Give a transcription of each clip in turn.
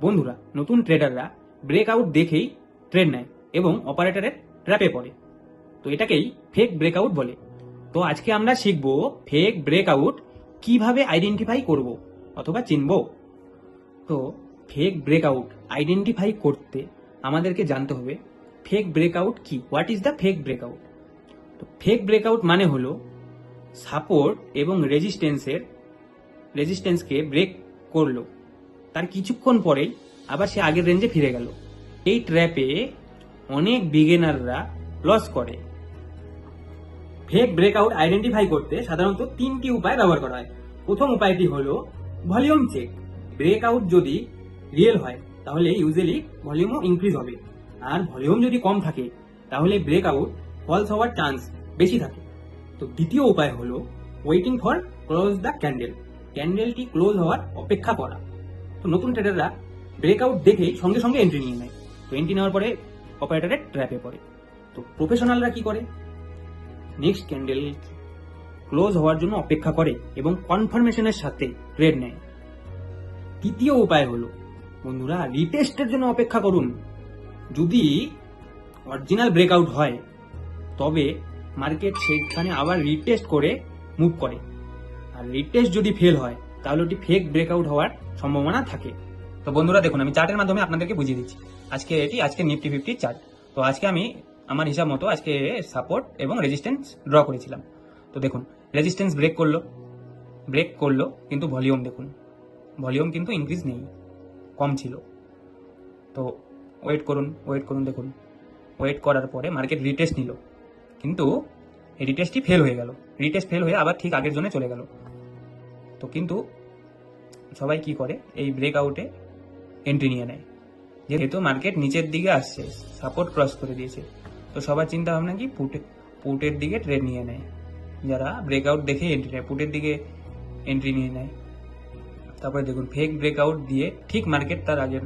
বন্ধুরা, নতুন ট্রেডাররা ব্রেকআউট দেখেই ট্রেড নেয় এবং অপারেটরের ট্র্যাপে পড়ে। তো এটাকেই ফেক ব্রেকআউট বলে। তো আজকে আমরা শিখব ফেক ব্রেকআউট কিভাবে আইডেন্টিফাই করব অথবা চিনব। তো ফেক ব্রেকআউট আইডেন্টিফাই করতে আমাদেরকে জানতে হবে ফেক ব্রেকআউট কি, what is the fake breakout. তো ফেক ব্রেকআউট মানে হলো সাপোর্ট এবং রেজিস্ট্যান্সকে ব্রেক করলো, তার কিছুক্ষণ পরেই আবার সে আগের রেঞ্জে ফিরে গেল। এই ট্র্যাপে অনেক বিগিনাররা লস করে। ফেক ব্রেকআউট আইডেন্টিফাই করতে সাধারণত তিনটি উপায় ব্যবহার করা হয়। প্রথম উপায়টি হলো ভলিউম চেক। ব্রেকআউট যদি রিয়েল হয় তাহলে ইউজুয়ালি ভলিউমও ইনক্রিজ হবে, আর ভলিউম যদি কম থাকে তাহলে ব্রেকআউট ফলস হওয়ার চান্স বেশি থাকে। তো দ্বিতীয় উপায় হলো waiting for close the candle. ক্যান্ডেলটি ক্লোজ হওয়ার অপেক্ষা করা। তো নতুন ট্রেডাররা ব্রেকআউট দেখে সঙ্গে সঙ্গে এন্ট্রি নিয়ে নেয়। তো এন্ট্রি নেওয়ার পরে অপারেটরের ট্র্যাপে পড়ে। তো প্রফেশনালরা কি করে, নেক্সট ক্যান্ডেল ক্লোজ হওয়ার জন্য অপেক্ষা করে এবং কনফার্মেশনের সাথে ট্রেড নেয়। তৃতীয় উপায় হলো বন্ধুরা রিটেস্টের জন্য অপেক্ষা করুন। যদি অরিজিনাল ব্রেকআউট হয় তবে মার্কেট সেখানে আবার রিটেস্ট করে মুভ করে, আর রিটেস্ট যদি ফেল হয় তাহলে ওটি ফেক ব্রেকআউট হওয়ার সম্ভাবনা থাকে। তো বন্ধুরা দেখুন, আমি চার্টের মাধ্যমে আপনাদেরকে বুঝিয়ে দিচ্ছি। আজকে নিফটি 50 চার্ট। তো আজকে আমি আমার হিসাব মতো আজকে সাপোর্ট এবং রেজিস্ট্যান্স ড্র করেছিলাম। তো দেখুন, রেজিস্ট্যান্স ব্রেক করলো কিন্তু ভলিউম দেখুন, ভলিউম কিন্তু ইনক্রিজ নেই, কম ছিল। তো ওয়েট করুন দেখুন, ওয়েট করার পরে মার্কেট রিটেস্ট নিল, কিন্তু এই রিটেস্টটি ফেল হয়ে গেল। রিটেস্ট ফেল হয়ে আবার ঠিক আগের জন্য চলে গেল। তো কিন্তু সবাই কি করে, এই ব্রেকআউটে এন্ট্রি নিয়ে নেয়, যেহেতু মার্কেট নিচের দিকে আসছে, সাপোর্ট ক্রস করে দিয়েছে। তো সবার চিন্তা ভাবনা কি, পুটের দিকে ট্রেড নিয়ে নেয়। যারা ব্রেকআউট দেখে এন্ট্রি নেয়, পুটের দিকে এন্ট্রি নিয়ে নেয়। তারপরে দেখুন ফেক ব্রেকআউট দিয়ে ঠিক মার্কেট তার আগের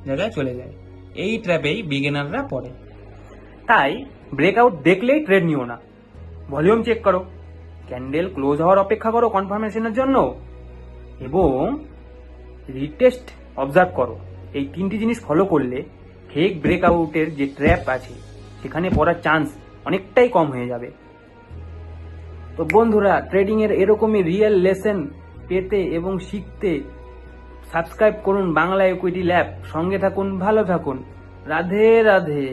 জায়গায় চলে যায়। এই ট্র্যাপেই বিগিনাররা পড়ে। তাই ব্রেকআউট দেখলেই ট্রেড নিও না, ভলিউম চেক করো, ক্যান্ডেল ক্লোজ হওয়ার অপেক্ষা করো কনফার্মেশনের জন্য, এবং রিটেস্ট অবজার্ভ করো। এই তিনটি জিনিস ফলো করলে ফেক ব্রেকআউটের যে ট্র্যাপ আছে সেখানে পড়ার চান্স অনেকটাই কম হয়ে যাবে। তো বন্ধুরা, ট্রেডিং এর এরকমই রিয়েল লেসন পেতে এবং শিখতে সাবস্ক্রাইব করুন বাংলা ইকুইটি ল্যাব। সঙ্গে থাকুন, ভালো থাকুন। রাধে রাধে।